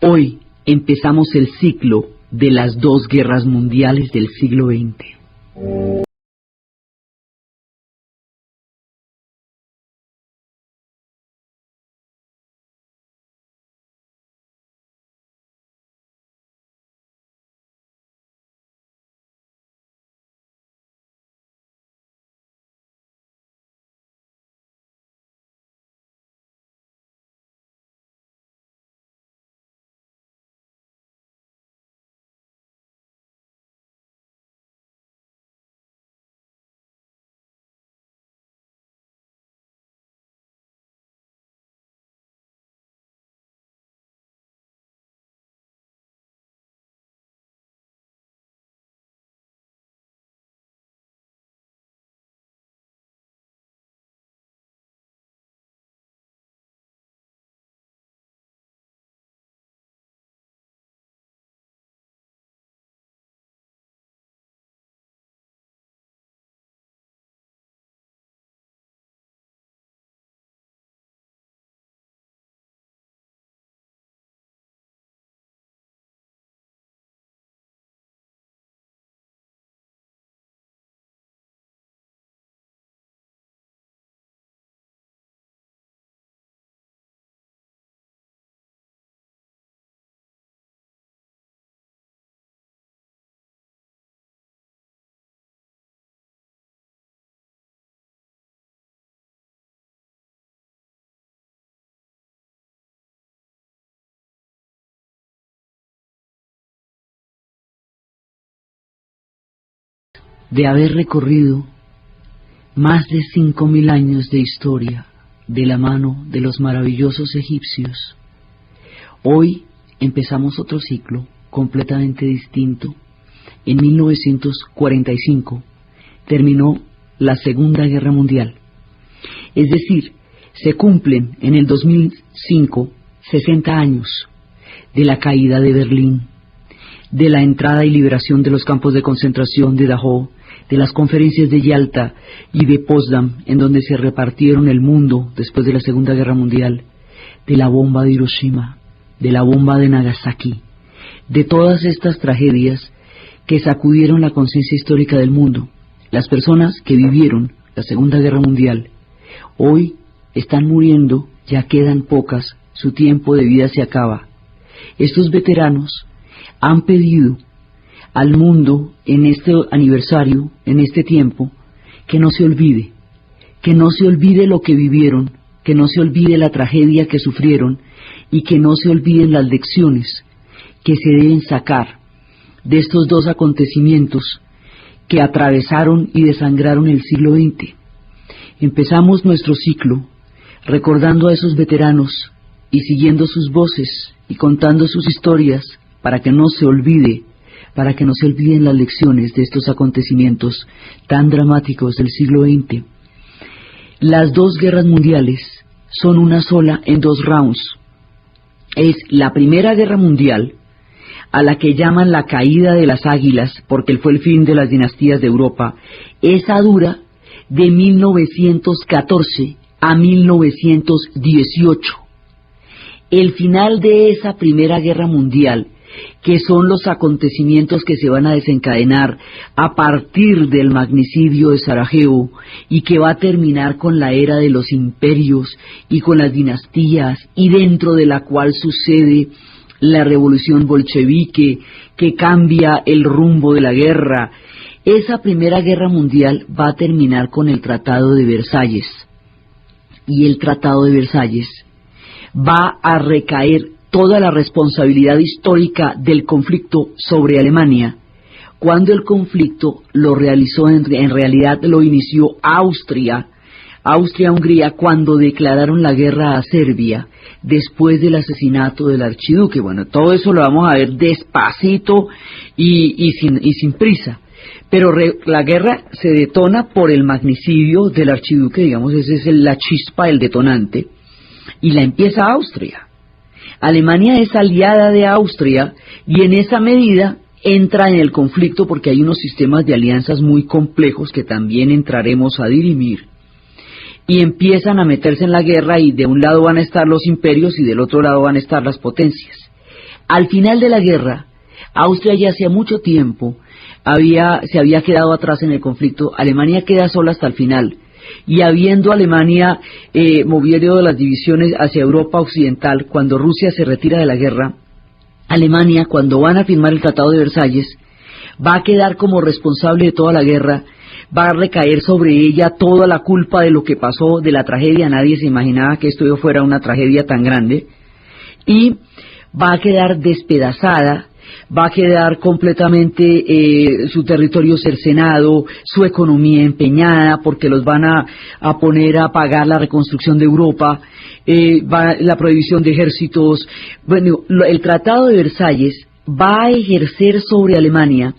Hoy empezamos el ciclo de las dos guerras mundiales del siglo XX. De haber recorrido más de 5000 años de historia de la mano de los maravillosos egipcios, hoy empezamos otro ciclo completamente distinto. En 1945 terminó la Segunda Guerra Mundial, es decir, se cumplen en el 2005 60 años de la caída de Berlín, de la entrada y liberación de los campos de concentración de Dachau, de las conferencias de Yalta y de Potsdam, en donde se repartieron el mundo después de la Segunda Guerra Mundial, de la bomba de Hiroshima, de la bomba de Nagasaki, de todas estas tragedias que sacudieron la conciencia histórica del mundo. Las personas que vivieron la Segunda Guerra Mundial hoy están muriendo, ya quedan pocas, su tiempo de vida se acaba. Estos veteranos han pedido al mundo en este aniversario, en este tiempo, que no se olvide lo que vivieron, que no se olvide la tragedia que sufrieron y que no se olviden las lecciones que se deben sacar de estos dos acontecimientos que atravesaron y desangraron el siglo XX. Empezamos nuestro ciclo recordando a esos veteranos y siguiendo sus voces y contando sus historias para que no se olviden las lecciones de estos acontecimientos tan dramáticos del siglo XX. Las dos guerras mundiales son una sola en dos rounds. Es la Primera Guerra Mundial, a la que llaman la caída de las águilas, porque fue el fin de las dinastías de Europa. Esa dura de 1914 a 1918. El final de esa Primera Guerra Mundial, que son los acontecimientos que se van a desencadenar a partir del magnicidio de Sarajevo y que va a terminar con la era de los imperios y con las dinastías, y dentro de la cual sucede la revolución bolchevique que cambia el rumbo de la guerra. Esa Primera Guerra Mundial va a terminar con el Tratado de Versalles, y el Tratado de Versalles va a recaer toda la responsabilidad histórica del conflicto sobre Alemania, cuando el conflicto lo realizó, en realidad lo inició Austria-Hungría, cuando declararon la guerra a Serbia, después del asesinato del archiduque. Bueno, todo eso lo vamos a ver despacito y sin prisa, pero la guerra se detona por el magnicidio del archiduque, digamos, esa es la chispa, el detonante, y la empieza Austria. Alemania es aliada de Austria y en esa medida entra en el conflicto porque hay unos sistemas de alianzas muy complejos que también entraremos a dirimir, y empiezan a meterse en la guerra, y de un lado van a estar los imperios y del otro lado van a estar las potencias. Al final de la guerra, Austria ya hacía mucho tiempo se había quedado atrás en el conflicto. Alemania queda sola hasta el final. Y habiendo Alemania movido las divisiones hacia Europa Occidental, cuando Rusia se retira de la guerra, Alemania, cuando van a firmar el Tratado de Versalles, va a quedar como responsable de toda la guerra, va a recaer sobre ella toda la culpa de lo que pasó, de la tragedia. Nadie se imaginaba que esto fuera una tragedia tan grande, y va a quedar despedazada, va a quedar completamente su territorio cercenado, su economía empeñada, porque los van a poner a pagar la reconstrucción de Europa, la prohibición de ejércitos. Bueno, el Tratado de Versalles va a ejercer sobre Alemania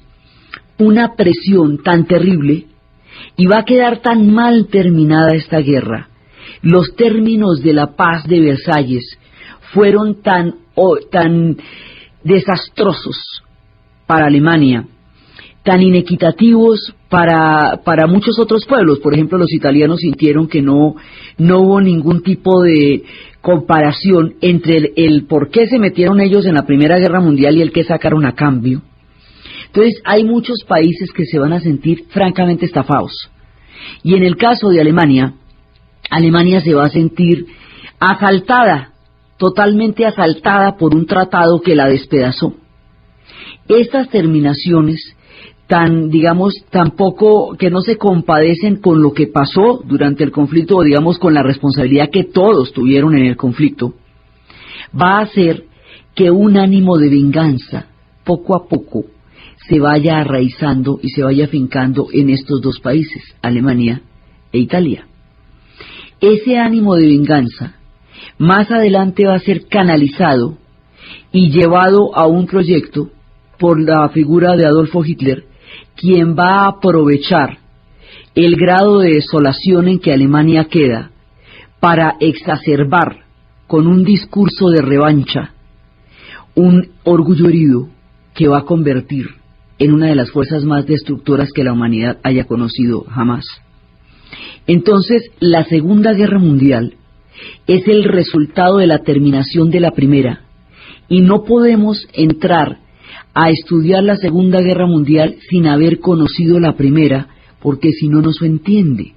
una presión tan terrible, y va a quedar tan mal terminada esta guerra. Los términos de la paz de Versalles fueron tan desastrosos para Alemania, tan inequitativos para muchos otros pueblos. Por ejemplo, los italianos sintieron que no hubo ningún tipo de comparación entre el por qué se metieron ellos en la Primera Guerra Mundial y el que sacaron a cambio. Entonces, hay muchos países que se van a sentir francamente estafados. Y en el caso de Alemania, Alemania se va a sentir asaltada, totalmente asaltada por un tratado que la despedazó. Estas terminaciones tampoco que no se compadecen con lo que pasó durante el conflicto, o digamos con la responsabilidad que todos tuvieron en el conflicto, va a hacer que un ánimo de venganza, poco a poco, se vaya arraizando y se vaya afincando en estos dos países, Alemania e Italia. Ese ánimo de venganza más adelante va a ser canalizado y llevado a un proyecto por la figura de Adolfo Hitler, quien va a aprovechar el grado de desolación en que Alemania queda para exacerbar con un discurso de revancha un orgullo herido que va a convertir en una de las fuerzas más destructoras que la humanidad haya conocido jamás. Entonces, la Segunda Guerra Mundial es el resultado de la terminación de la Primera, y no podemos entrar a estudiar la Segunda Guerra Mundial sin haber conocido la Primera, porque si no, no se entiende.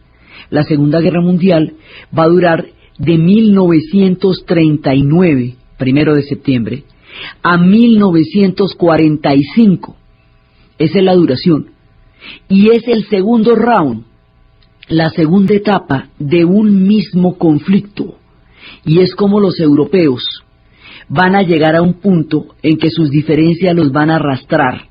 La Segunda Guerra Mundial va a durar de 1939, 1 de septiembre, a 1945. Esa es la duración. Y es el segundo round, la segunda etapa de un mismo conflicto. Y es como los europeos van a llegar a un punto en que sus diferencias los van a arrastrar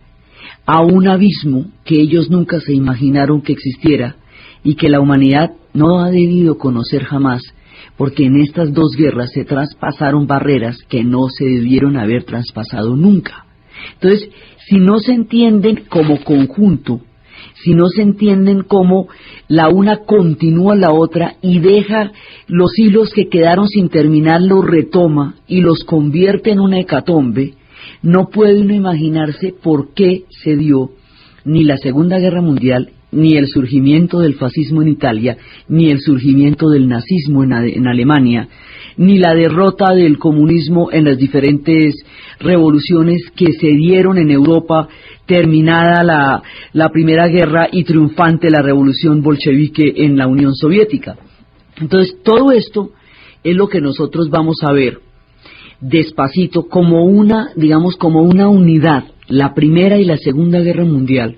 a un abismo que ellos nunca se imaginaron que existiera y que la humanidad no ha debido conocer jamás, porque en estas dos guerras se traspasaron barreras que no se debieron haber traspasado nunca. Entonces, si no se entienden como conjunto, si no se entienden como la una continúa la otra y deja los hilos que quedaron sin terminar, los retoma y los convierte en una hecatombe, no puede uno imaginarse por qué se dio ni la Segunda Guerra Mundial, ni el surgimiento del fascismo en Italia, ni el surgimiento del nazismo en Alemania, ni la derrota del comunismo en las diferentes revoluciones que se dieron en Europa, terminada la Primera Guerra y triunfante la revolución bolchevique en la Unión Soviética. Entonces, todo esto es lo que nosotros vamos a ver despacito como una unidad, la Primera y la Segunda Guerra Mundial,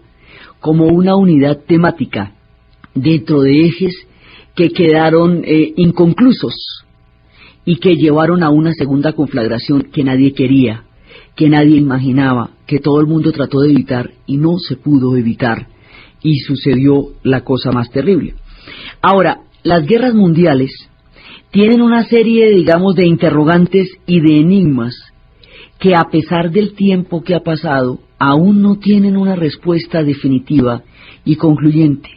como una unidad temática dentro de ejes que quedaron inconclusos y que llevaron a una segunda conflagración que nadie quería, que nadie imaginaba, que todo el mundo trató de evitar y no se pudo evitar, y sucedió la cosa más terrible. Ahora, las guerras mundiales tienen una serie, de interrogantes y de enigmas que, a pesar del tiempo que ha pasado, aún no tienen una respuesta definitiva y concluyente.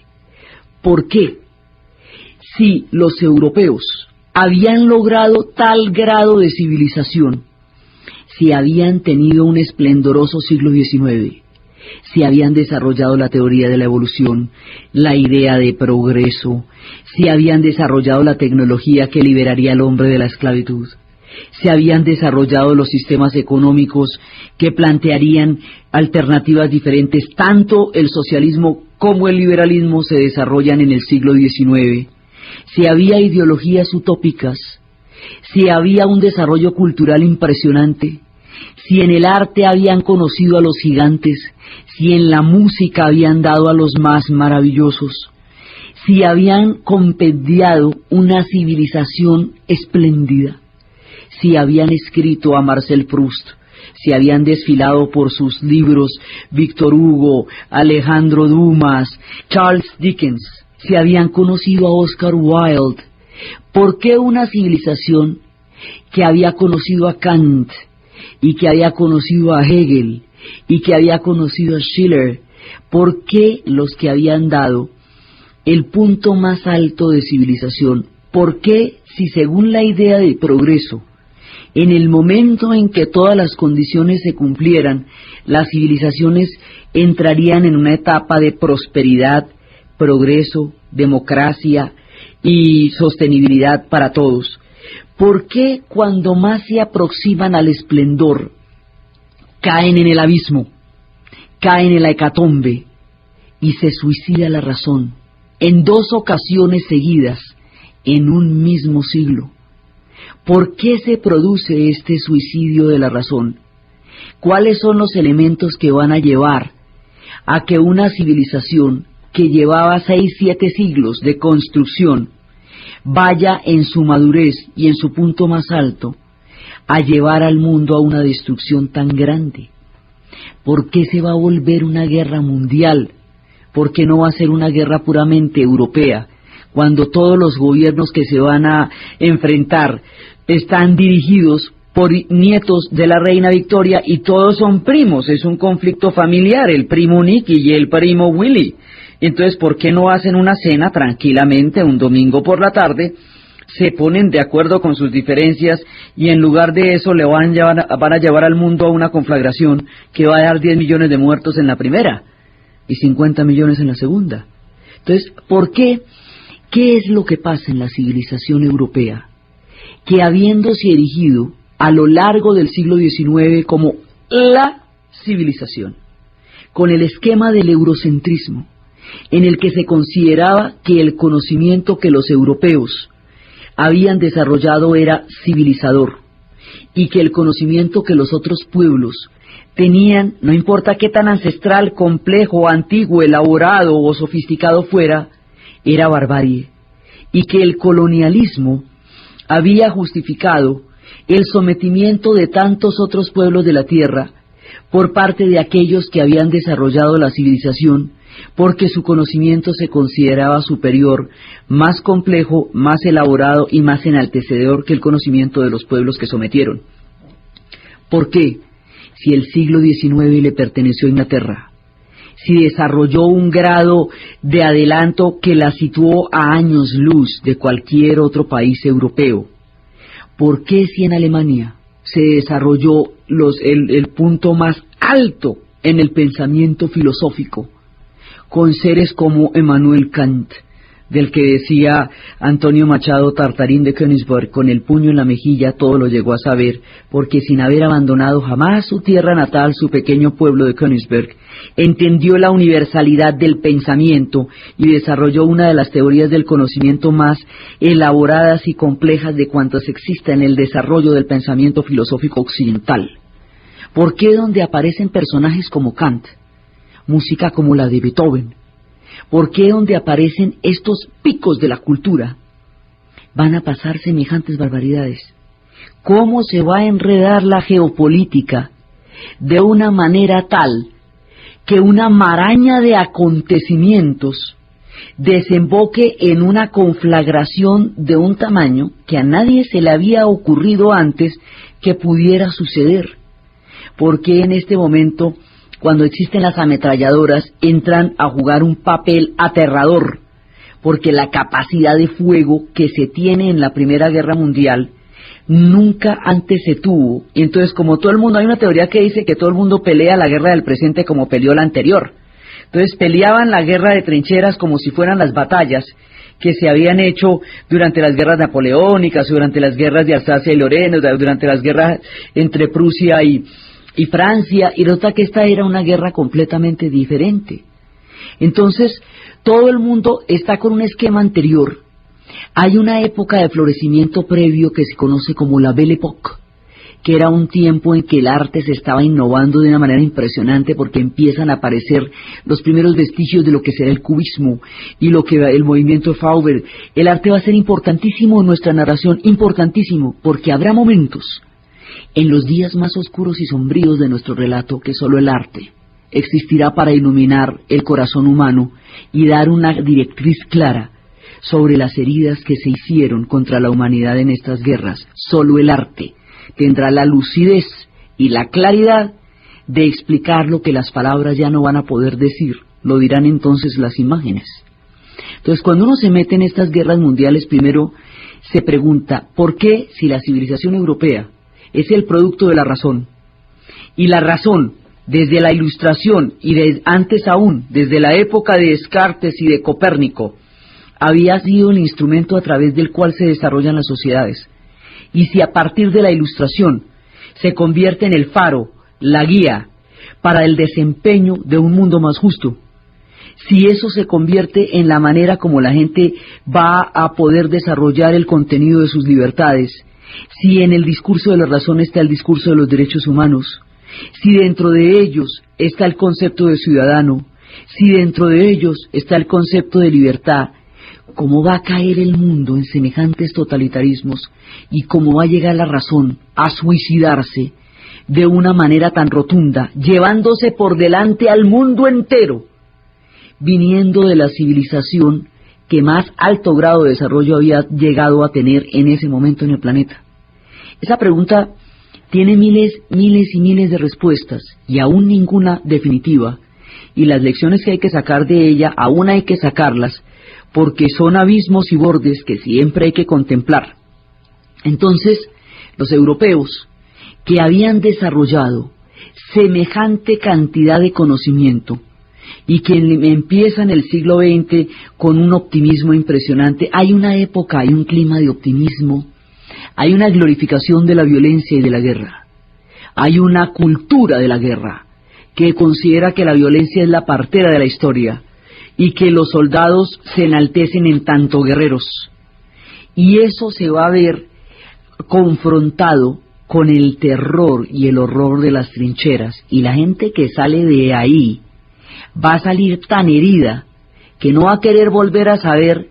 ¿Por qué? Si los europeos habían logrado tal grado de civilización, si habían tenido un esplendoroso siglo XIX, si habían desarrollado la teoría de la evolución, la idea de progreso, si habían desarrollado la tecnología que liberaría al hombre de la esclavitud, Se habían desarrollado los sistemas económicos que plantearían alternativas diferentes. Tanto el socialismo como el liberalismo se desarrollan en el siglo XIX. Si había ideologías utópicas, si había un desarrollo cultural impresionante, si en el arte habían conocido a los gigantes, si en la música habían dado a los más maravillosos, si habían compendiado una civilización espléndida, si habían escrito a Marcel Proust, si habían desfilado por sus libros Víctor Hugo, Alejandro Dumas, Charles Dickens, si habían conocido a Oscar Wilde, ¿por qué una civilización que había conocido a Kant y que había conocido a Hegel y que había conocido a Schiller, por qué los que habían dado el punto más alto de civilización, por qué, si según la idea de progreso, en el momento en que todas las condiciones se cumplieran, las civilizaciones entrarían en una etapa de prosperidad, progreso, democracia y sostenibilidad para todos? ¿Por qué cuando más se aproximan al esplendor, caen en el abismo, caen en la hecatombe y se suicida la razón en 2 ocasiones seguidas en un mismo siglo? ¿Por qué se produce este suicidio de la razón? ¿Cuáles son los elementos que van a llevar a que una civilización que llevaba 6-7 siglos de construcción vaya en su madurez y en su punto más alto a llevar al mundo a una destrucción tan grande? ¿Por qué se va a volver una guerra mundial? ¿Por qué no va a ser una guerra puramente europea, cuando todos los gobiernos que se van a enfrentar están dirigidos por nietos de la reina Victoria y todos son primos? Es un conflicto familiar, el primo Nicky y el primo Willy. Entonces, ¿por qué no hacen una cena tranquilamente un domingo por la tarde? Se ponen de acuerdo con sus diferencias y en lugar de eso le van a llevar al mundo a una conflagración que va a dar 10 millones de muertos en la primera y 50 millones en la segunda. Entonces, ¿por qué? ¿Qué es lo que pasa en la civilización europea? Que habiéndose erigido a lo largo del siglo XIX como la civilización, con el esquema del eurocentrismo, en el que se consideraba que el conocimiento que los europeos habían desarrollado era civilizador, y que el conocimiento que los otros pueblos tenían, no importa qué tan ancestral, complejo, antiguo, elaborado o sofisticado fuera, era barbarie, y que el colonialismo había justificado el sometimiento de tantos otros pueblos de la tierra por parte de aquellos que habían desarrollado la civilización, porque su conocimiento se consideraba superior, más complejo, más elaborado y más enaltecedor que el conocimiento de los pueblos que sometieron. ¿Por qué? Si el siglo XIX le perteneció a Inglaterra, si desarrolló un grado de adelanto que la situó a años luz de cualquier otro país europeo, ¿por qué si en Alemania se desarrolló el punto más alto en el pensamiento filosófico, con seres como Emmanuel Kant, del que decía Antonio Machado Tartarín de Königsberg, con el puño en la mejilla todo lo llegó a saber, porque sin haber abandonado jamás su tierra natal, su pequeño pueblo de Königsberg, entendió la universalidad del pensamiento y desarrolló una de las teorías del conocimiento más elaboradas y complejas de cuantas existen en el desarrollo del pensamiento filosófico occidental? ¿Por qué donde aparecen personajes como Kant, música como la de Beethoven, por qué donde aparecen estos picos de la cultura van a pasar semejantes barbaridades? ¿Cómo se va a enredar la geopolítica de una manera tal que una maraña de acontecimientos desemboque en una conflagración de un tamaño que a nadie se le había ocurrido antes que pudiera suceder? ¿Por qué en este momento, cuando existen las ametralladoras, entran a jugar un papel aterrador? Porque la capacidad de fuego que se tiene en la Primera Guerra Mundial nunca antes se tuvo. Y entonces, como todo el mundo, hay una teoría que dice que todo el mundo pelea la guerra del presente como peleó la anterior. Entonces peleaban la guerra de trincheras como si fueran las batallas, que se habían hecho durante las guerras napoleónicas, durante las guerras de Alsacia y Lorena, durante las guerras entre Prusia y Francia, y nota que esta era una guerra completamente diferente. Entonces, todo el mundo está con un esquema anterior. Hay una época de florecimiento previo que se conoce como la Belle Époque, que era un tiempo en que el arte se estaba innovando de una manera impresionante porque empiezan a aparecer los primeros vestigios de lo que será el cubismo y lo que el movimiento Fauver. El arte va a ser importantísimo en nuestra narración, importantísimo, porque habrá momentos en los días más oscuros y sombríos de nuestro relato que solo el arte existirá para iluminar el corazón humano y dar una directriz clara sobre las heridas que se hicieron contra la humanidad en estas guerras. Solo el arte tendrá la lucidez y la claridad de explicar lo que las palabras ya no van a poder decir, lo dirán entonces las imágenes. Entonces, cuando uno se mete en estas guerras mundiales, primero se pregunta, ¿por qué si la civilización europea es el producto de la razón, y la razón desde la Ilustración y antes aún, desde la época de Descartes y de Copérnico, había sido el instrumento a través del cual se desarrollan las sociedades? Y si a partir de la Ilustración se convierte en el faro, la guía, para el desempeño de un mundo más justo, si eso se convierte en la manera como la gente va a poder desarrollar el contenido de sus libertades, si en el discurso de la razón está el discurso de los derechos humanos, si dentro de ellos está el concepto de ciudadano, si dentro de ellos está el concepto de libertad, ¿cómo va a caer el mundo en semejantes totalitarismos y cómo va a llegar la razón a suicidarse de una manera tan rotunda, llevándose por delante al mundo entero, viniendo de la civilización que más alto grado de desarrollo había llegado a tener en ese momento en el planeta? Esa pregunta tiene miles y miles de respuestas y aún ninguna definitiva, y las lecciones que hay que sacar de ella aún hay que sacarlas, porque son abismos y bordes que siempre hay que contemplar. Entonces, los europeos, que habían desarrollado semejante cantidad de conocimiento, y que empiezan el siglo XX con un optimismo impresionante, hay una época, hay un clima de optimismo, hay una glorificación de la violencia y de la guerra, hay una cultura de la guerra, que considera que la violencia es la partera de la historia, y que los soldados se enaltecen en tanto guerreros, y eso se va a ver confrontado con el terror y el horror de las trincheras, y la gente que sale de ahí va a salir tan herida que no va a querer volver a saber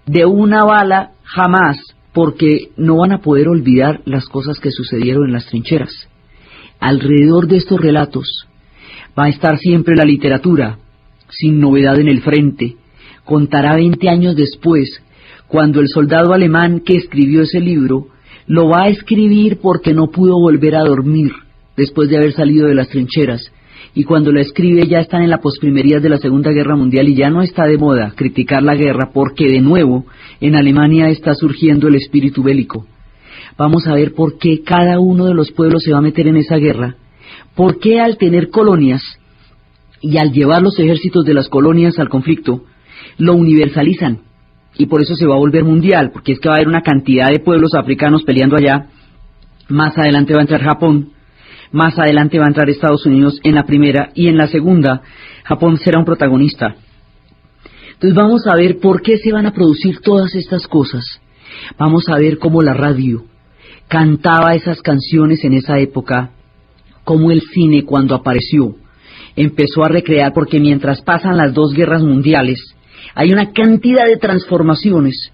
de una bala jamás, porque no van a poder olvidar las cosas que sucedieron en las trincheras. Alrededor de estos relatos va a estar siempre la literatura, sin novedad en el frente. Contará 20 años después, cuando el soldado alemán que escribió ese libro lo va a escribir porque no pudo volver a dormir después de haber salido de las trincheras, y cuando lo escribe ya están en la posprimerías de la Segunda Guerra Mundial y ya no está de moda criticar la guerra porque de nuevo en Alemania está surgiendo el espíritu bélico. Vamos a ver por qué cada uno de los pueblos se va a meter en esa guerra, por qué al tener colonias y al llevar los ejércitos de las colonias al conflicto, lo universalizan, y por eso se va a volver mundial, porque es que va a haber una cantidad de pueblos africanos peleando allá. Más adelante va a entrar Japón, más adelante va a entrar Estados Unidos en la primera, y en la segunda Japón será un protagonista. Entonces vamos a ver por qué se van a producir todas estas cosas. Vamos a ver cómo la radio cantaba esas canciones en esa época, cómo el cine cuando apareció empezó a recrear, porque mientras pasan las dos guerras mundiales hay una cantidad de transformaciones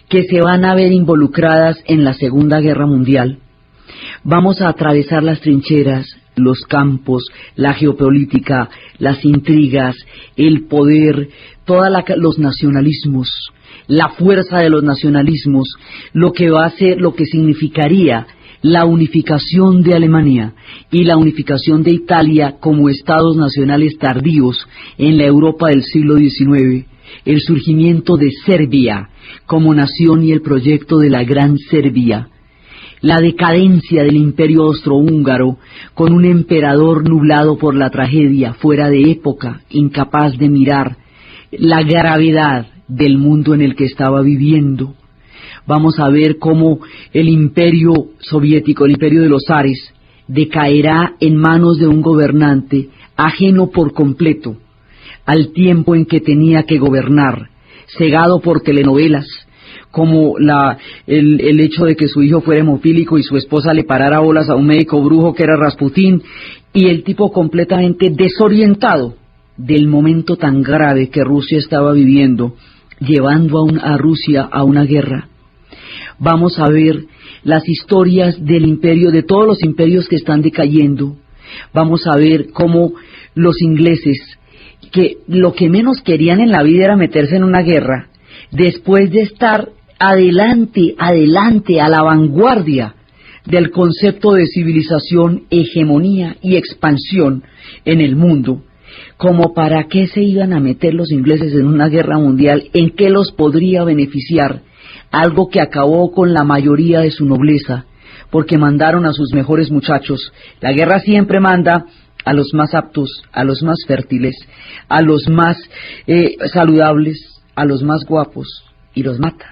que se van a ver involucradas en la Segunda Guerra Mundial. Vamos a atravesar las trincheras, los campos, la geopolítica, las intrigas, el poder, los nacionalismos, la fuerza de los nacionalismos, lo que va a ser, lo que significaría la unificación de Alemania y la unificación de Italia como estados nacionales tardíos en la Europa del siglo XIX, el surgimiento de Serbia como nación y el proyecto de la Gran Serbia, la decadencia del imperio austrohúngaro con un emperador nublado por la tragedia, fuera de época, incapaz de mirar la gravedad del mundo en el que estaba viviendo. Vamos a ver cómo el imperio soviético, el imperio de los zares, decaerá en manos de un gobernante ajeno por completo al tiempo en que tenía que gobernar, cegado por telenovelas, como el hecho de que su hijo fuera hemofílico y su esposa le parara bolas a un médico brujo que era Rasputín, y el tipo completamente desorientado del momento tan grave que Rusia estaba viviendo, llevando a Rusia a una guerra. Vamos a ver las historias del imperio, de todos los imperios que están decayendo. Vamos a ver cómo los ingleses, que lo que menos querían en la vida era meterse en una guerra, después de estar adelante, a la vanguardia del concepto de civilización, hegemonía y expansión en el mundo, como para qué se iban a meter los ingleses en una guerra mundial, en qué los podría beneficiar, algo que acabó con la mayoría de su nobleza, porque mandaron a sus mejores muchachos. La guerra siempre manda a los más aptos, a los más fértiles, a los más saludables, a los más guapos, y los mata.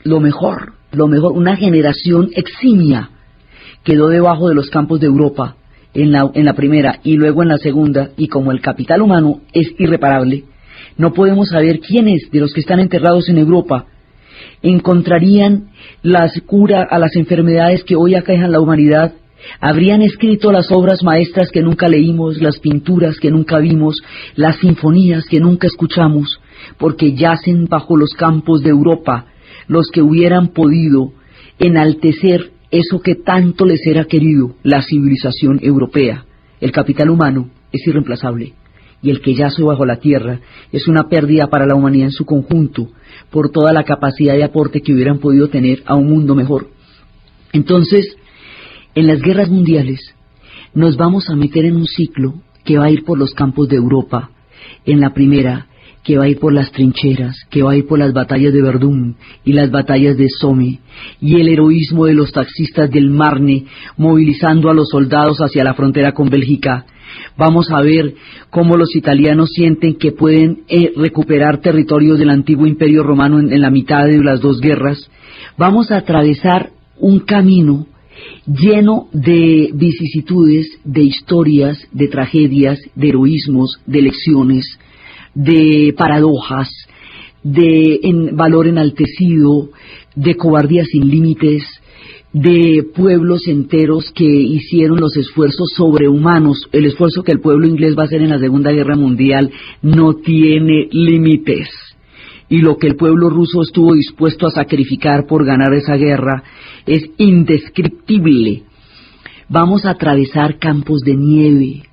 Lo mejor, una generación eximia quedó debajo de los campos de Europa en la primera y luego en la segunda, y como el capital humano es irreparable, no podemos saber quiénes de los que están enterrados en Europa encontrarían la cura a las enfermedades que hoy aquejan la humanidad, habrían escrito las obras maestras que nunca leímos, las pinturas que nunca vimos, las sinfonías que nunca escuchamos, porque yacen bajo los campos de Europa los que hubieran podido enaltecer eso que tanto les era querido, la civilización europea. El capital humano es irreemplazable, y el que yace bajo la tierra es una pérdida para la humanidad en su conjunto, por toda la capacidad de aporte que hubieran podido tener a un mundo mejor. Entonces, en las guerras mundiales nos vamos a meter en un ciclo que va a ir por los campos de Europa. En la primera, que va a ir por las trincheras, que va a ir por las batallas de Verdún y las batallas de Somme, y el heroísmo de los taxistas del Marne movilizando a los soldados hacia la frontera con Bélgica. Vamos a ver cómo los italianos sienten que pueden recuperar territorios del antiguo imperio romano en la mitad de las dos guerras. Vamos a atravesar un camino lleno de vicisitudes, de historias, de tragedias, de heroísmos, de lecciones, de paradojas, de valor enaltecido, de cobardía sin límites, de pueblos enteros que hicieron los esfuerzos sobrehumanos. El esfuerzo que el pueblo inglés va a hacer en la Segunda Guerra Mundial no tiene límites, y lo que el pueblo ruso estuvo dispuesto a sacrificar por ganar esa guerra es indescriptible. Vamos a atravesar campos de nieve,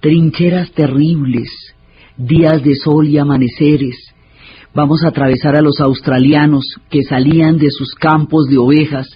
trincheras terribles, días de sol y amaneceres. Vamos a atravesar a los australianos que salían de sus campos de ovejas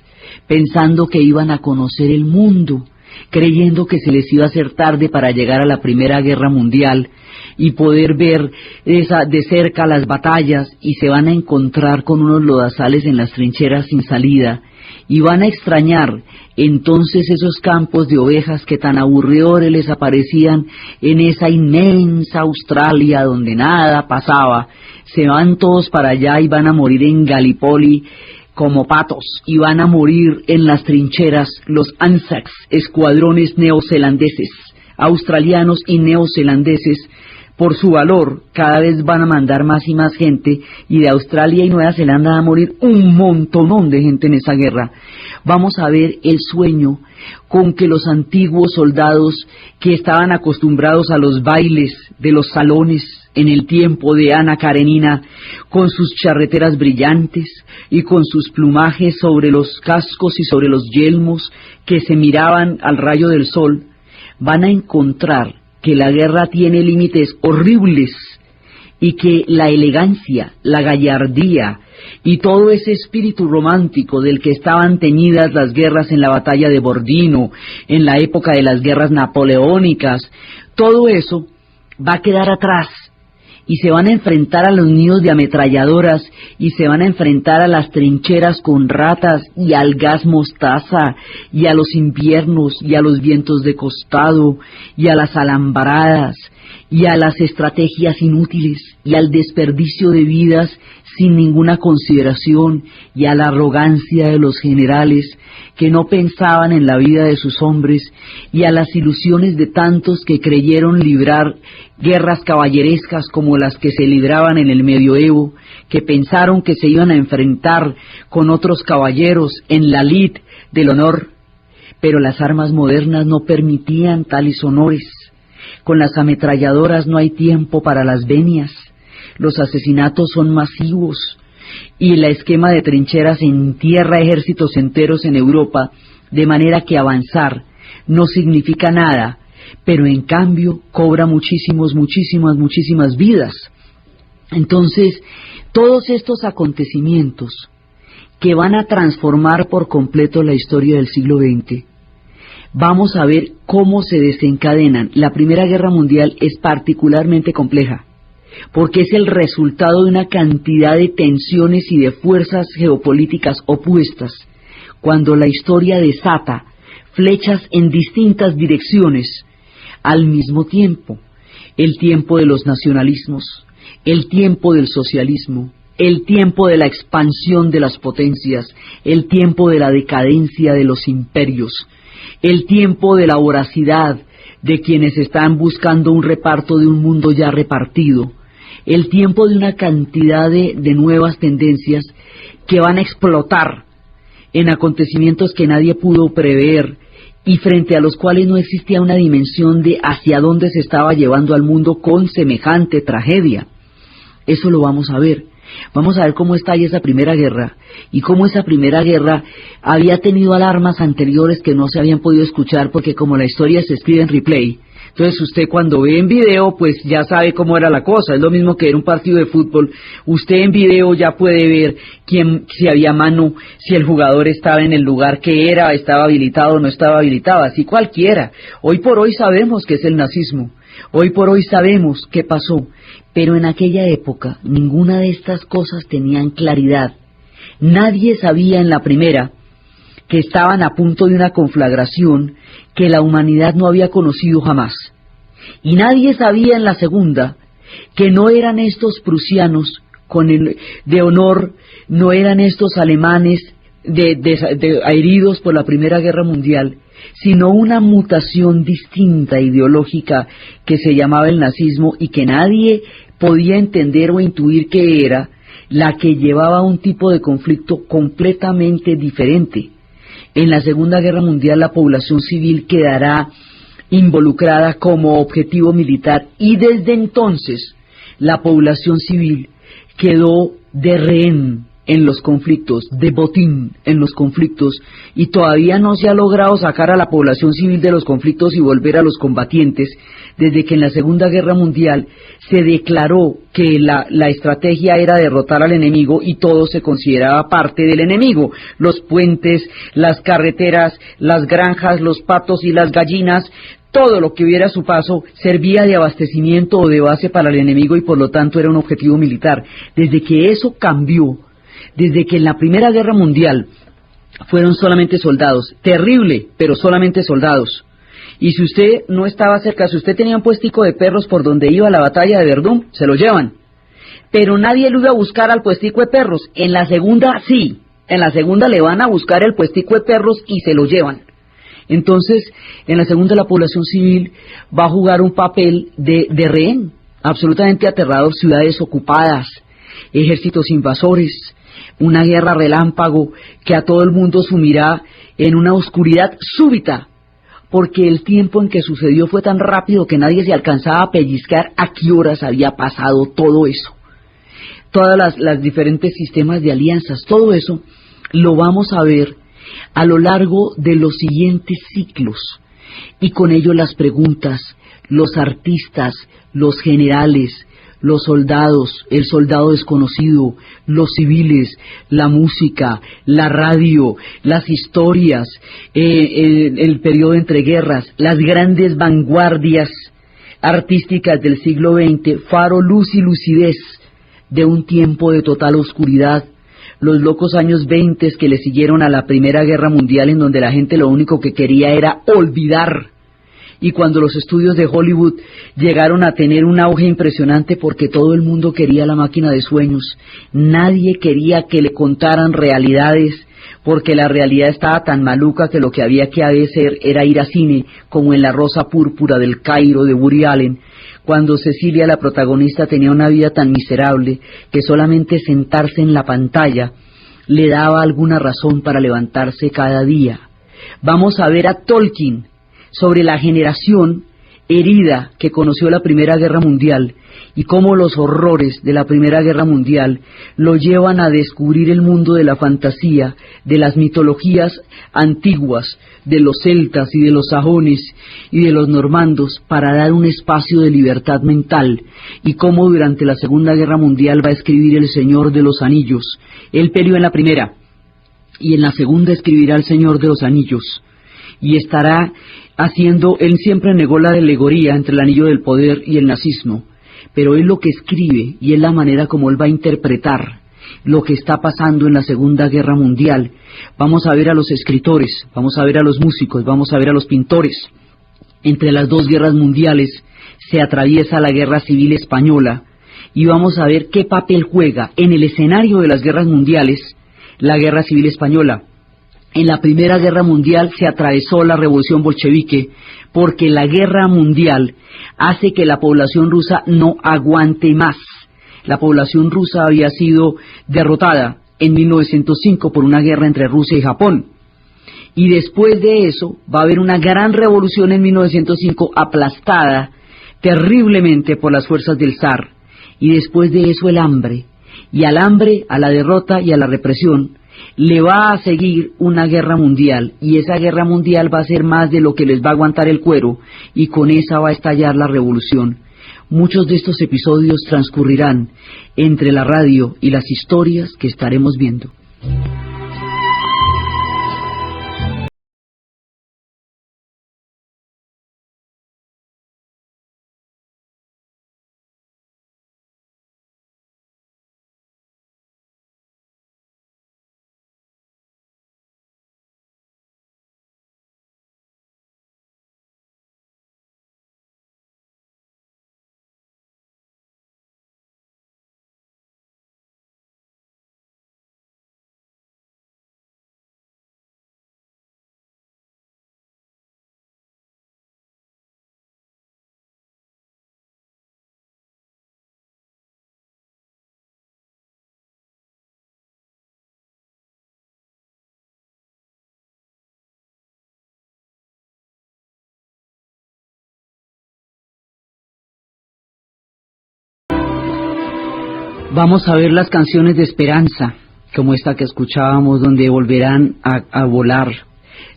pensando que iban a conocer el mundo, creyendo que se les iba a hacer tarde para llegar a la Primera Guerra Mundial y poder ver de cerca las batallas, y se van a encontrar con unos lodazales en las trincheras sin salida, y van a extrañar entonces esos campos de ovejas que tan aburridores les aparecían en esa inmensa Australia donde nada pasaba. Se van todos para allá y van a morir en Gallipoli como patos, y van a morir en las trincheras los Anzacs, escuadrones neozelandeses, australianos y neozelandeses. Por su valor, cada vez van a mandar más y más gente, y de Australia y Nueva Zelanda va a morir un montonón de gente en esa guerra. Vamos a ver el sueño con que los antiguos soldados que estaban acostumbrados a los bailes de los salones en el tiempo de Ana Karenina, con sus charreteras brillantes y con sus plumajes sobre los cascos y sobre los yelmos que se miraban al rayo del sol, van a encontrar que la guerra tiene límites horribles, y que la elegancia, la gallardía y todo ese espíritu romántico del que estaban teñidas las guerras en la batalla de Borodino, en la época de las guerras napoleónicas, todo eso va a quedar atrás, y se van a enfrentar a los nidos de ametralladoras, y se van a enfrentar a las trincheras con ratas, y al gas mostaza, y a los inviernos, y a los vientos de costado, y a las alambradas, y a las estrategias inútiles y al desperdicio de vidas sin ninguna consideración y a la arrogancia de los generales que no pensaban en la vida de sus hombres y a las ilusiones de tantos que creyeron librar guerras caballerescas como las que se libraban en el medioevo, que pensaron que se iban a enfrentar con otros caballeros en la lid del honor, pero las armas modernas no permitían tales honores. Con las ametralladoras no hay tiempo para las venias, los asesinatos son masivos y el esquema de trincheras entierra ejércitos enteros en Europa, de manera que avanzar no significa nada, pero en cambio cobra muchísimas vidas. Entonces, todos estos acontecimientos que van a transformar por completo la historia del siglo XX, vamos a ver cómo se desencadenan. La Primera Guerra Mundial es particularmente compleja, porque es el resultado de una cantidad de tensiones y de fuerzas geopolíticas opuestas, cuando la historia desata flechas en distintas direcciones al mismo tiempo: el tiempo de los nacionalismos, el tiempo del socialismo, el tiempo de la expansión de las potencias, el tiempo de la decadencia de los imperios, el tiempo de la voracidad de quienes están buscando un reparto de un mundo ya repartido, el tiempo de una cantidad de nuevas tendencias que van a explotar en acontecimientos que nadie pudo prever y frente a los cuales no existía una dimensión de hacia dónde se estaba llevando al mundo con semejante tragedia. Eso lo vamos a ver. Vamos a ver cómo estalla esa Primera Guerra y cómo esa Primera Guerra había tenido alarmas anteriores que no se habían podido escuchar, porque como la historia se escribe en replay, entonces usted cuando ve en video pues ya sabe cómo era la cosa. Es lo mismo que ver un partido de fútbol. Usted en video ya puede ver si había mano, si el jugador estaba en el lugar que era, estaba habilitado o no estaba habilitado, así cualquiera. Hoy por hoy sabemos qué es el nazismo, hoy por hoy sabemos qué pasó, pero en aquella época ninguna de estas cosas tenían claridad. Nadie sabía en la primera que estaban a punto de una conflagración que la humanidad no había conocido jamás. Y nadie sabía en la segunda que no eran estos prusianos de honor, no eran estos alemanes heridos por la Primera Guerra Mundial, sino una mutación distinta ideológica que se llamaba el nazismo y que nadie podía entender o intuir que era la que llevaba a un tipo de conflicto completamente diferente. En la Segunda Guerra Mundial la población civil quedará involucrada como objetivo militar y desde entonces la población civil quedó de rehén en los conflictos, de botín en los conflictos, y todavía no se ha logrado sacar a la población civil de los conflictos y volver a los combatientes, desde que en la Segunda Guerra Mundial se declaró que la estrategia era derrotar al enemigo y todo se consideraba parte del enemigo: los puentes, las carreteras, las granjas, los patos y las gallinas. Todo lo que hubiera a su paso servía de abastecimiento o de base para el enemigo y por lo tanto era un objetivo militar. Desde que eso cambió, desde que en la Primera Guerra Mundial fueron solamente soldados, terrible, pero solamente soldados. Y si usted no estaba cerca, si usted tenía un puestico de perros por donde iba a la batalla de Verdún, se lo llevan. Pero nadie lo iba a buscar al puestico de perros. En la segunda sí, en la segunda le van a buscar el puestico de perros y se lo llevan. Entonces, en la segunda la población civil va a jugar un papel de rehén, absolutamente aterrador: ciudades ocupadas, ejércitos invasores, una guerra relámpago que a todo el mundo sumirá en una oscuridad súbita, porque el tiempo en que sucedió fue tan rápido que nadie se alcanzaba a pellizcar a qué horas había pasado todo eso. Todas las diferentes sistemas de alianzas, todo eso lo vamos a ver a lo largo de los siguientes ciclos, y con ello las preguntas, los artistas, los generales, los soldados, el soldado desconocido, los civiles, la música, la radio, las historias, el periodo entre guerras, las grandes vanguardias artísticas del siglo XX, faro, luz y lucidez de un tiempo de total oscuridad. Los locos años 20 que le siguieron a la Primera Guerra Mundial, en donde la gente lo único que quería era olvidar y cuando los estudios de Hollywood llegaron a tener un auge impresionante porque todo el mundo quería la máquina de sueños, nadie quería que le contaran realidades, porque la realidad estaba tan maluca que lo que había que hacer era ir a cine, como en La Rosa Púrpura del Cairo de Woody Allen, cuando Cecilia, la protagonista, tenía una vida tan miserable que solamente sentarse en la pantalla le daba alguna razón para levantarse cada día. Vamos a ver a Tolkien sobre la generación herida que conoció la Primera Guerra Mundial y cómo los horrores de la Primera Guerra Mundial lo llevan a descubrir el mundo de la fantasía, de las mitologías antiguas, de los celtas y de los sajones y de los normandos, para dar un espacio de libertad mental, y cómo durante la Segunda Guerra Mundial va a escribir El Señor de los Anillos. Él peleó en la primera, y en la segunda escribirá El Señor de los Anillos, y estará haciendo, él siempre negó la alegoría entre el anillo del poder y el nazismo, pero él lo que escribe, y es la manera como él va a interpretar lo que está pasando en la Segunda Guerra Mundial. Vamos a ver a los escritores, vamos a ver a los músicos, vamos a ver a los pintores. Entre las dos guerras mundiales se atraviesa la Guerra Civil Española, y vamos a ver qué papel juega en el escenario de las guerras mundiales la Guerra Civil Española. En la Primera Guerra Mundial se atravesó la revolución bolchevique, porque la guerra mundial hace que la población rusa no aguante más. La población rusa había sido derrotada en 1905 por una guerra entre Rusia y Japón. Y después de eso va a haber una gran revolución en 1905 aplastada terriblemente por las fuerzas del zar. Y después de eso el hambre. Y al hambre, a la derrota y a la represión, le va a seguir una guerra mundial, y esa guerra mundial va a ser más de lo que les va a aguantar el cuero, y con esa va a estallar la revolución. Muchos de estos episodios transcurrirán entre la radio y las historias que estaremos viendo. Vamos a ver las canciones de esperanza, como esta que escuchábamos, donde volverán a volar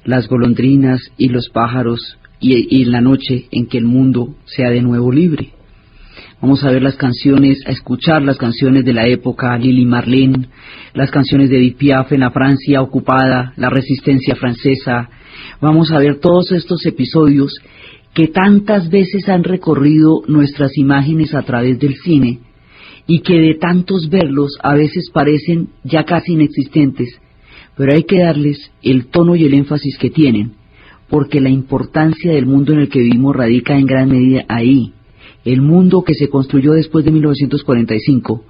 las golondrinas y los pájaros, y en la noche en que el mundo sea de nuevo libre. Vamos a ver las canciones, a escuchar las canciones de la época, Lili Marlene, las canciones de Edith Piaf en la Francia ocupada, la resistencia francesa. Vamos a ver todos estos episodios que tantas veces han recorrido nuestras imágenes a través del cine, y que de tantos verlos a veces parecen ya casi inexistentes, pero hay que darles el tono y el énfasis que tienen, porque la importancia del mundo en el que vivimos radica en gran medida ahí. El mundo que se construyó después de 1945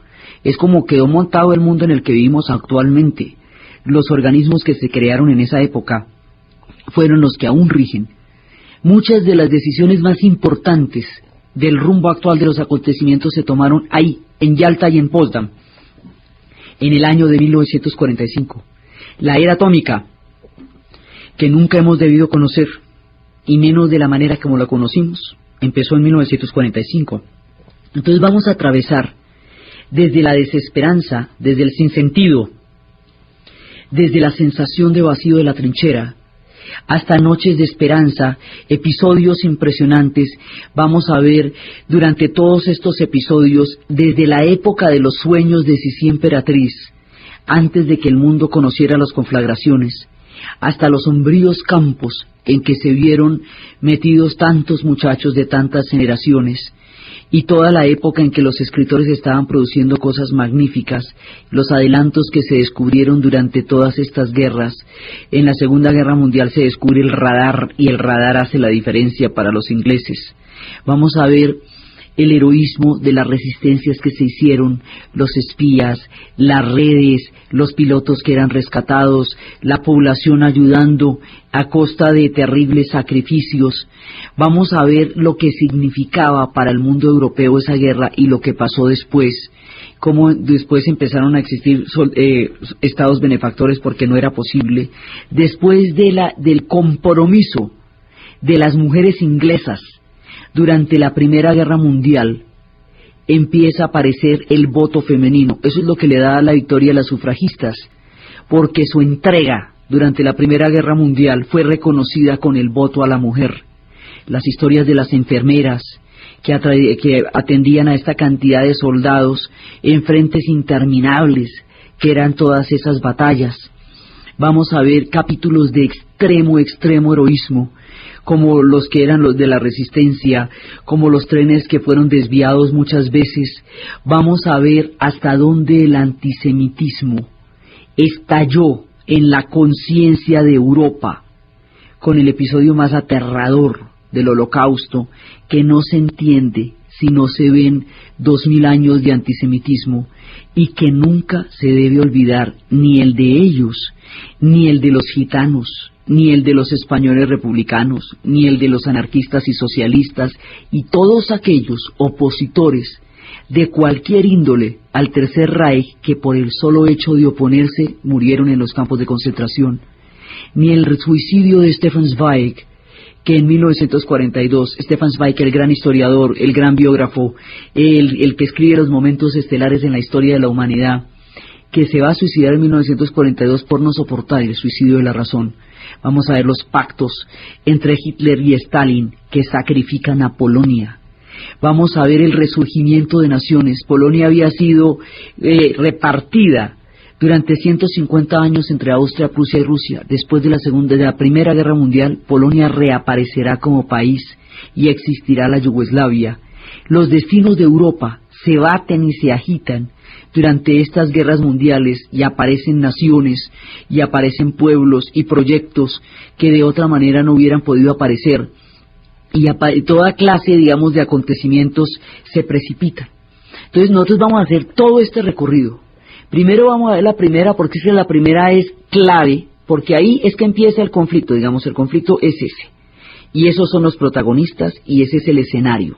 es como quedó montado el mundo en el que vivimos actualmente. Los organismos que se crearon en esa época fueron los que aún rigen. Muchas de las decisiones más importantes del rumbo actual de los acontecimientos se tomaron ahí, en Yalta y en Potsdam, en el año de 1945. La era atómica, que nunca hemos debido conocer, y menos de la manera como la conocimos, empezó en 1945. Entonces vamos a atravesar desde la desesperanza, desde el sinsentido, desde la sensación de vacío de la trinchera, hasta noches de esperanza, episodios impresionantes. Vamos a ver durante todos estos episodios, desde la época de los sueños de Sisi Emperatriz, antes de que el mundo conociera las conflagraciones, hasta los sombríos campos en que se vieron metidos tantos muchachos de tantas generaciones, y toda la época en que los escritores estaban produciendo cosas magníficas, los adelantos que se descubrieron durante todas estas guerras. En la Segunda Guerra Mundial se descubre el radar, y el radar hace la diferencia para los ingleses. Vamos a ver el heroísmo de las resistencias que se hicieron, los espías, las redes, los pilotos que eran rescatados, la población ayudando a costa de terribles sacrificios. Vamos a ver lo que significaba para el mundo europeo esa guerra y lo que pasó después, cómo después empezaron a existir estados benefactores porque no era posible, después del compromiso de las mujeres inglesas. Durante la Primera Guerra Mundial empieza a aparecer el voto femenino. Eso es lo que le da la victoria a las sufragistas, porque su entrega durante la Primera Guerra Mundial fue reconocida con el voto a la mujer. Las historias de las enfermeras que atendían a esta cantidad de soldados en frentes interminables, que eran todas esas batallas. Vamos a ver capítulos de extremo heroísmo, como los que eran los de la resistencia, como los trenes que fueron desviados muchas veces. Vamos a ver hasta dónde el antisemitismo estalló en la conciencia de Europa, con el episodio más aterrador del Holocausto, que no se entiende si no se ven 2000 años de antisemitismo, y que nunca se debe olvidar ni el de ellos, ni el de los gitanos, ni el de los españoles republicanos, ni el de los anarquistas y socialistas, y todos aquellos opositores de cualquier índole al Tercer Reich que por el solo hecho de oponerse murieron en los campos de concentración, ni el suicidio de Stefan Zweig, que en 1942, Stefan Zweig, el gran historiador, el gran biógrafo, el que escribe los momentos estelares en la historia de la humanidad, que se va a suicidar en 1942 por no soportar el suicidio de la razón. Vamos a ver los pactos entre Hitler y Stalin que sacrifican a Polonia. Vamos a ver el resurgimiento de naciones. Polonia había sido repartida durante 150 años entre Austria, Prusia y Rusia. Después de la Primera Guerra Mundial, Polonia reaparecerá como país y existirá la Yugoslavia. Los destinos de Europa se baten y se agitan durante estas guerras mundiales, y aparecen naciones, y aparecen pueblos y proyectos que de otra manera no hubieran podido aparecer, y toda clase, digamos, de acontecimientos se precipitan. Entonces nosotros vamos a hacer todo este recorrido. Primero vamos a ver la primera, porque es que la primera es clave, porque ahí es que empieza el conflicto, digamos, el conflicto es ese, y esos son los protagonistas, y ese es el escenario,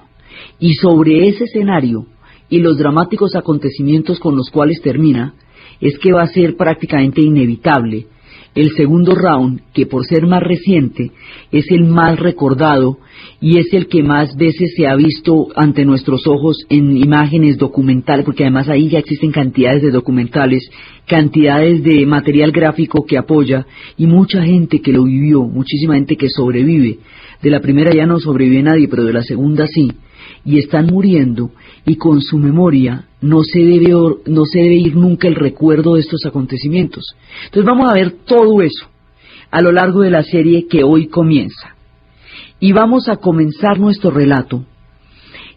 y sobre ese escenario y los dramáticos acontecimientos con los cuales termina, es que va a ser prácticamente inevitable el segundo round, que por ser más reciente es el más recordado y es el que más veces se ha visto ante nuestros ojos en imágenes documentales, porque además ahí ya existen cantidades de documentales, cantidades de material gráfico que apoya, y mucha gente que lo vivió, muchísima gente que sobrevive. De la primera ya no sobrevive nadie, pero de la segunda sí, y están muriendo, y con su memoria no se debe ir nunca el recuerdo de estos acontecimientos. Entonces vamos a ver todo eso a lo largo de la serie que hoy comienza. Y vamos a comenzar nuestro relato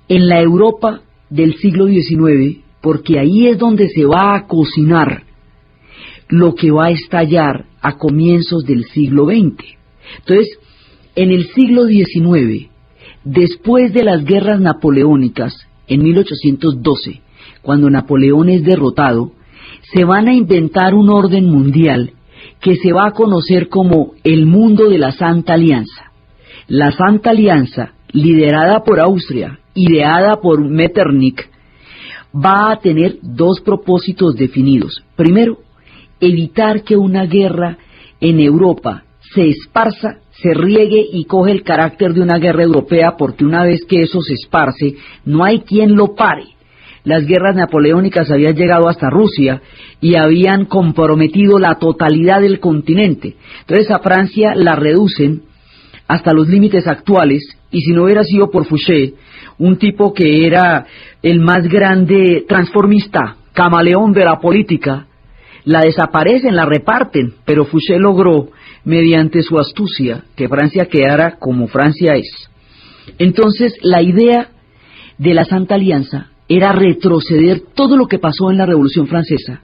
en la Europa del siglo XIX, porque ahí es donde se va a cocinar lo que va a estallar a comienzos del siglo XX. Entonces, en el siglo XIX, después de las guerras napoleónicas, en 1812, cuando Napoleón es derrotado, se van a inventar un orden mundial que se va a conocer como el mundo de la Santa Alianza. La Santa Alianza, liderada por Austria, ideada por Metternich, va a tener dos propósitos definidos. Primero, evitar que una guerra en Europa se esparza, se riegue y coge el carácter de una guerra europea, porque una vez que eso se esparce, no hay quien lo pare. Las guerras napoleónicas habían llegado hasta Rusia y habían comprometido la totalidad del continente. Entonces a Francia la reducen hasta los límites actuales, y si no hubiera sido por Fouché, un tipo que era el más grande transformista, camaleón de la política, la desaparecen, la reparten, pero Fouché logró mediante su astucia, que Francia quedara como Francia es. Entonces, la idea de la Santa Alianza era retroceder todo lo que pasó en la Revolución Francesa,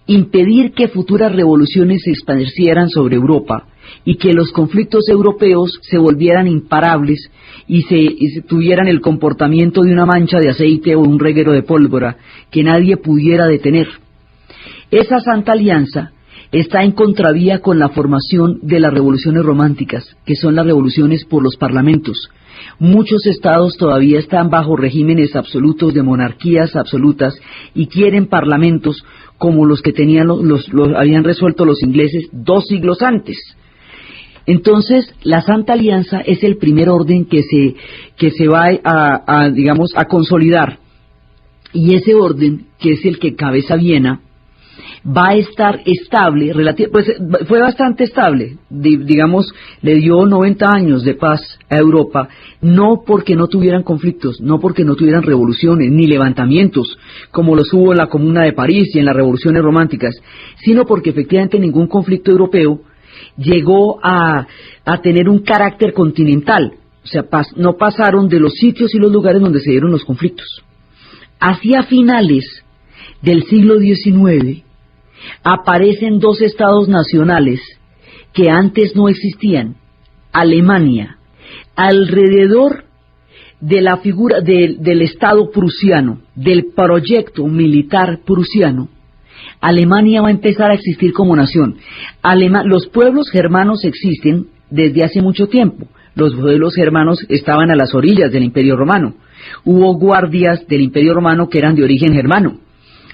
impedir que futuras revoluciones se esparcieran sobre Europa y que los conflictos europeos se volvieran imparables y se tuvieran el comportamiento de una mancha de aceite o un reguero de pólvora que nadie pudiera detener. Esa Santa Alianza está en contravía con la formación de las revoluciones románticas, que son las revoluciones por los parlamentos. Muchos estados todavía están bajo regímenes absolutos de monarquías absolutas y quieren parlamentos como los que tenían los habían resuelto los ingleses 2 siglos antes. Entonces, la Santa Alianza es el primer orden que se va a consolidar, y ese orden, que es el que cabeza Viena, va a estar estable, pues fue bastante estable, digamos, le dio 90 años de paz a Europa, no porque no tuvieran conflictos, no porque no tuvieran revoluciones, ni levantamientos, como los hubo en la Comuna de París y en las revoluciones románticas, sino porque efectivamente ningún conflicto europeo llegó a tener un carácter continental, o sea, no pasaron de los sitios y los lugares donde se dieron los conflictos. Hacia finales del siglo XIX, aparecen 2 estados nacionales que antes no existían. Alemania, alrededor de la figura del Estado prusiano, del proyecto militar prusiano, Alemania va a empezar a existir como nación. Los pueblos germanos existen desde hace mucho tiempo. Los pueblos germanos estaban a las orillas del Imperio Romano. Hubo guardias del Imperio Romano que eran de origen germano.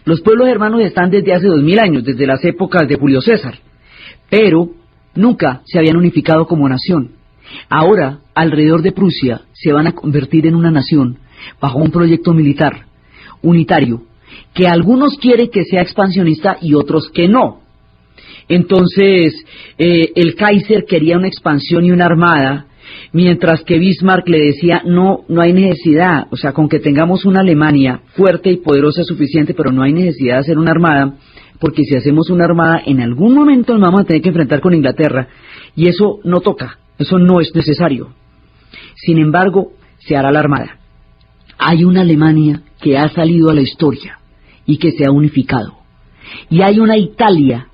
Los pueblos germanos están desde hace 2000 años, desde las épocas de Julio César, pero nunca se habían unificado como nación. Ahora, alrededor de Prusia, se van a convertir en una nación bajo un proyecto militar unitario, que algunos quieren que sea expansionista y otros que no. Entonces, el Kaiser quería una expansión y una armada, mientras que Bismarck le decía, no hay necesidad, o sea, con que tengamos una Alemania fuerte y poderosa es suficiente, pero no hay necesidad de hacer una armada, porque si hacemos una armada, en algún momento nos vamos a tener que enfrentar con Inglaterra, y eso no toca, eso no es necesario. Sin embargo, se hará la armada. Hay una Alemania que ha salido a la historia y que se ha unificado, y hay una Italia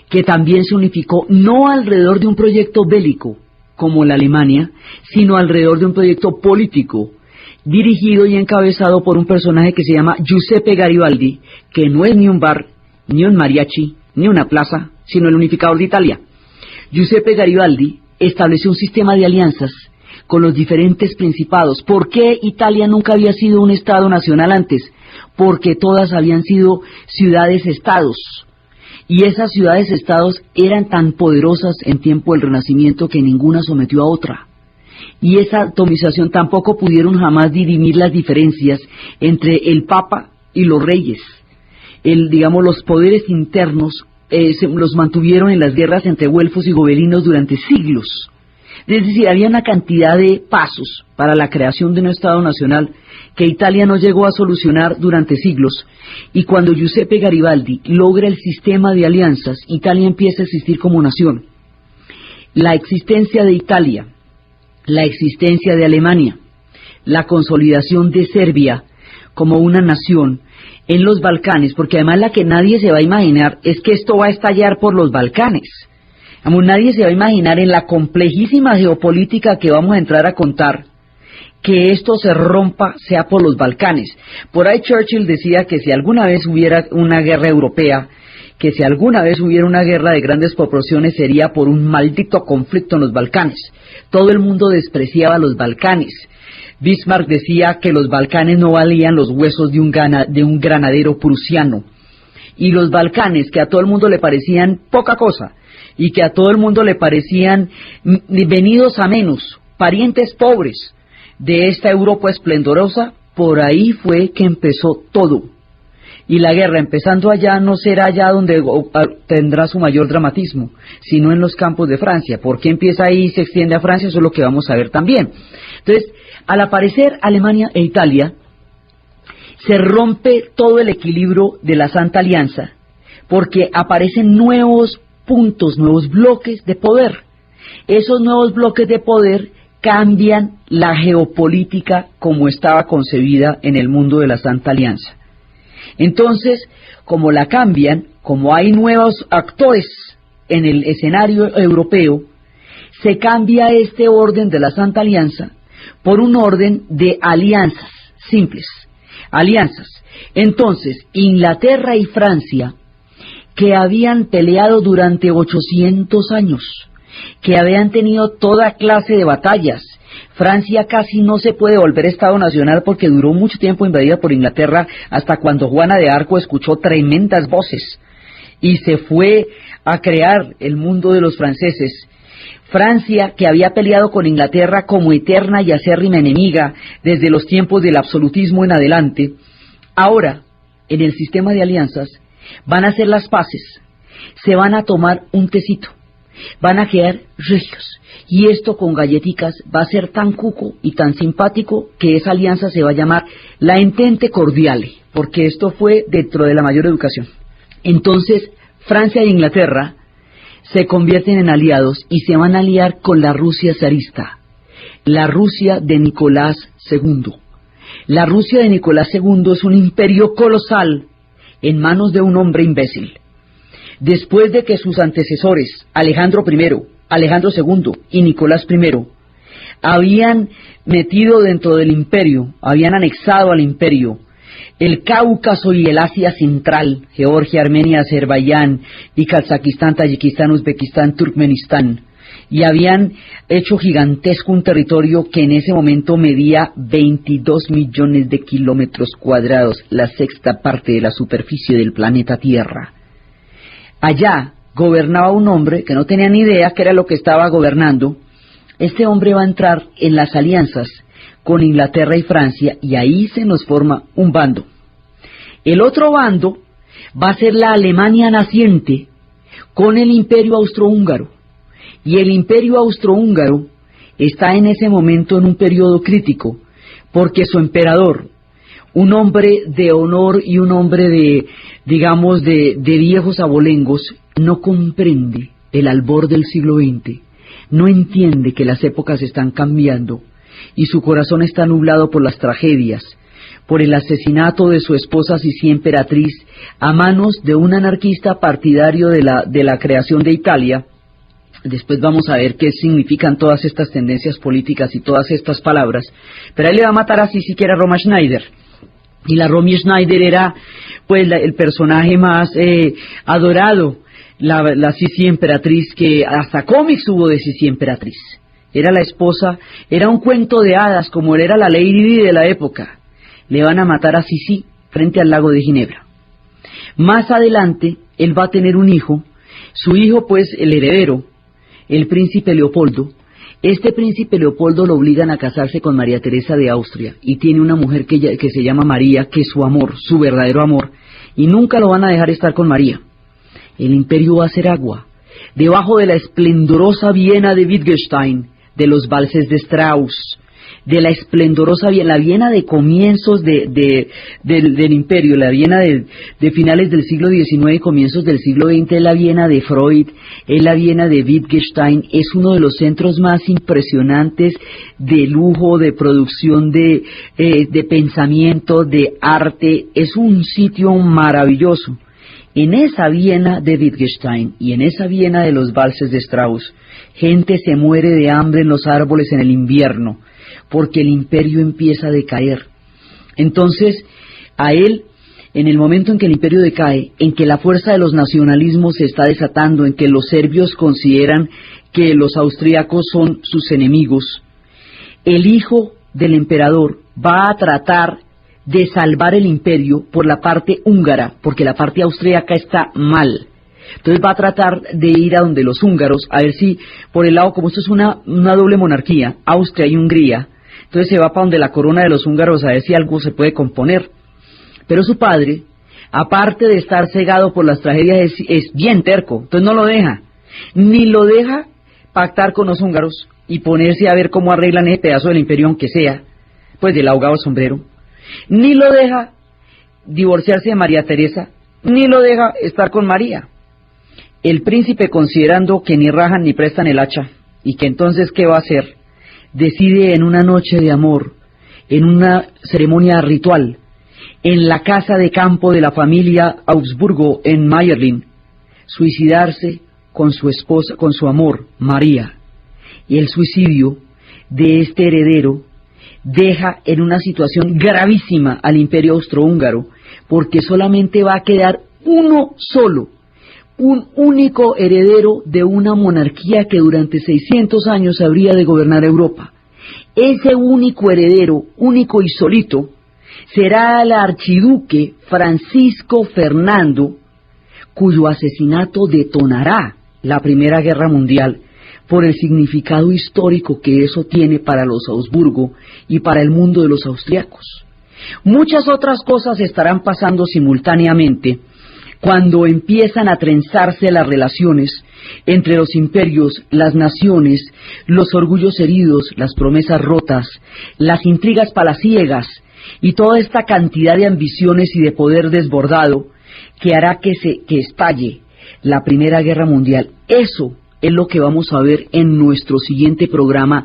que también se unificó, no alrededor de un proyecto bélico, como la Alemania, sino alrededor de un proyecto político, dirigido y encabezado por un personaje que se llama Giuseppe Garibaldi, que no es ni un bar, ni un mariachi, ni una plaza, sino el unificador de Italia. Giuseppe Garibaldi estableció un sistema de alianzas con los diferentes principados. ¿Por qué Italia nunca había sido un estado nacional antes? Porque todas habían sido ciudades-estados. Y esas ciudades-estados eran tan poderosas en tiempo del Renacimiento que ninguna sometió a otra. Y esa atomización tampoco pudieron jamás dirimir las diferencias entre el Papa y los reyes. Los poderes internos los mantuvieron en las guerras entre güelfos y gobelinos durante siglos. Es decir, había una cantidad de pasos para la creación de un Estado nacional que Italia no llegó a solucionar durante siglos, y cuando Giuseppe Garibaldi logra el sistema de alianzas, Italia empieza a existir como nación. La existencia de Italia, la existencia de Alemania, la consolidación de Serbia como una nación en los Balcanes, porque además la que nadie se va a imaginar es que esto va a estallar por los Balcanes. Nadie se va a imaginar en la complejísima geopolítica que vamos a entrar a contar que esto se rompa sea por los Balcanes. Por ahí Churchill decía que si alguna vez hubiera una guerra europea, que si alguna vez hubiera una guerra de grandes proporciones sería por un maldito conflicto en los Balcanes. Todo el mundo despreciaba los Balcanes. Bismarck decía que los Balcanes no valían los huesos de un granadero prusiano. Y los Balcanes, que a todo el mundo le parecían poca cosa, y que a todo el mundo le parecían venidos a menos, parientes pobres de esta Europa esplendorosa, por ahí fue que empezó todo. Y la guerra, empezando allá, no será allá donde tendrá su mayor dramatismo, sino en los campos de Francia. ¿Por qué empieza ahí y se extiende a Francia? Eso es lo que vamos a ver también. Entonces, al aparecer Alemania e Italia, se rompe todo el equilibrio de la Santa Alianza, porque aparecen nuevos puntos, nuevos bloques de poder. Esos nuevos bloques de poder cambian la geopolítica como estaba concebida en el mundo de la Santa Alianza. Entonces, como la cambian, como hay nuevos actores en el escenario europeo, se cambia este orden de la Santa Alianza por un orden de alianzas simples, alianzas. Entonces, Inglaterra y Francia, que habían peleado durante 800 años, que habían tenido toda clase de batallas. Francia casi no se puede volver Estado nacional porque duró mucho tiempo invadida por Inglaterra, hasta cuando Juana de Arco escuchó tremendas voces y se fue a crear el mundo de los franceses. Francia, que había peleado con Inglaterra como eterna y acérrima enemiga desde los tiempos del absolutismo en adelante, ahora, en el sistema de alianzas, van a hacer las paces, se van a tomar un tecito, van a quedar regios, y esto con galletitas va a ser tan cuco y tan simpático que esa alianza se va a llamar la Entente Cordiale, porque esto fue dentro de la mayor educación. Entonces, Francia e Inglaterra se convierten en aliados y se van a aliar con la Rusia zarista, la Rusia de Nicolás II. La Rusia de Nicolás II es un imperio colosal en manos de un hombre imbécil. Después de que sus antecesores, Alejandro I, Alejandro II y Nicolás I, habían metido dentro del imperio, habían anexado al imperio el Cáucaso y el Asia Central, Georgia, Armenia, Azerbaiyán y Kazajistán, Tayikistán, Uzbekistán, Turkmenistán, y habían hecho gigantesco un territorio que en ese momento medía 22 millones de kilómetros cuadrados, la sexta parte de la superficie del planeta Tierra. Allá gobernaba un hombre que no tenía ni idea qué era lo que estaba gobernando. Este hombre va a entrar en las alianzas con Inglaterra y Francia, y ahí se nos forma un bando. El otro bando va a ser la Alemania naciente con el Imperio Austrohúngaro, y el Imperio Austrohúngaro está en ese momento en un periodo crítico, porque su emperador, un hombre de honor y un hombre de viejos abolengos, no comprende el albor del siglo XX, no entiende que las épocas están cambiando, y su corazón está nublado por las tragedias, por el asesinato de su esposa Sisi emperatriz a manos de un anarquista partidario de la creación de Italia. Después vamos a ver qué significan todas estas tendencias políticas y todas estas palabras, pero él le va a matar a Sisi, que era Roma Schneider, y la Romy Schneider era pues el personaje más adorado, la Sisi emperatriz, que hasta cómics hubo de Sisi emperatriz. Era la esposa, era un cuento de hadas, como era la Lady Di de la época. Le van a matar a Sisi frente al lago de Ginebra. Más adelante, él va a tener un hijo, su hijo pues el heredero, el príncipe Leopoldo. Este príncipe Leopoldo lo obligan a casarse con María Teresa de Austria, y tiene una mujer que se llama María, que es su amor, su verdadero amor, y nunca lo van a dejar estar con María. El imperio va a ser agua, debajo de la esplendorosa Viena de Wittgenstein, de los valses de Strauss, de la esplendorosa Viena, la Viena de comienzos del imperio, la Viena de finales del siglo XIX y comienzos del siglo XX, es la Viena de Freud, es la Viena de Wittgenstein, es uno de los centros más impresionantes de lujo, de producción de pensamiento, de arte, es un sitio maravilloso. En esa Viena de Wittgenstein y en esa Viena de los valses de Strauss, gente se muere de hambre en los árboles en el invierno, porque el imperio empieza a decaer. Entonces, a él, en el momento en que el imperio decae, en que la fuerza de los nacionalismos se está desatando, en que los serbios consideran que los austríacos son sus enemigos, el hijo del emperador va a tratar de salvar el imperio por la parte húngara, porque la parte austríaca está mal. Entonces va a tratar de ir a donde los húngaros, a ver si por el lado, como esto es una doble monarquía, Austria y Hungría, entonces se va para donde la corona de los húngaros a ver si algo se puede componer. Pero su padre, aparte de estar cegado por las tragedias, es bien terco, entonces no lo deja, ni lo deja pactar con los húngaros y ponerse a ver cómo arreglan ese pedazo del imperio, aunque sea pues del ahogado sombrero, ni lo deja divorciarse de María Teresa, ni lo deja estar con María. El príncipe, considerando que ni rajan ni prestan el hacha, y que entonces ¿qué va a hacer? Decide en una noche de amor, en una ceremonia ritual, en la casa de campo de la familia Augsburgo en Mayerling, suicidarse con su esposa, con su amor, María. Y el suicidio de este heredero deja en una situación gravísima al Imperio Austrohúngaro, porque solamente va a quedar uno solo, un único heredero de una monarquía que durante 600 años habría de gobernar Europa. Ese único heredero, único y solito, será el archiduque Francisco Fernando, cuyo asesinato detonará la Primera Guerra Mundial por el significado histórico que eso tiene para los Habsburgo y para el mundo de los austriacos. Muchas otras cosas estarán pasando simultáneamente cuando empiezan a trenzarse las relaciones entre los imperios, las naciones, los orgullos heridos, las promesas rotas, las intrigas palaciegas y toda esta cantidad de ambiciones y de poder desbordado que hará que estalle la Primera Guerra Mundial. Eso es lo que vamos a ver en nuestro siguiente programa,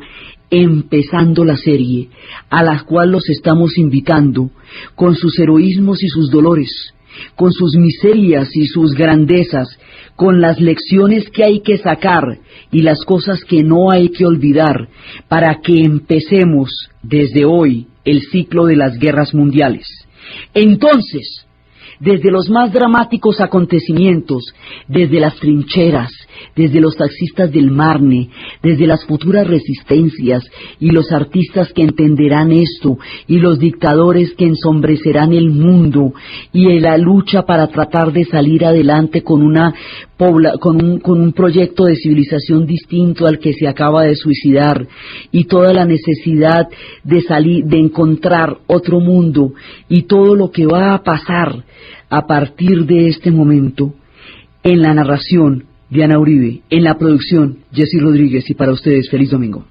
empezando la serie, a la cual los estamos invitando, con sus heroísmos y sus dolores, con sus miserias y sus grandezas, con las lecciones que hay que sacar y las cosas que no hay que olvidar, para que empecemos desde hoy el ciclo de las guerras mundiales. Entonces, desde los más dramáticos acontecimientos, desde las trincheras, desde los taxistas del Marne, desde las futuras resistencias y los artistas que entenderán esto y los dictadores que ensombrecerán el mundo y en la lucha para tratar de salir adelante con un proyecto de civilización distinto al que se acaba de suicidar, y toda la necesidad de salir, de encontrar otro mundo, y todo lo que va a pasar a partir de este momento. En la narración, Diana Uribe; en la producción, Jessy Rodríguez; y para ustedes, feliz domingo.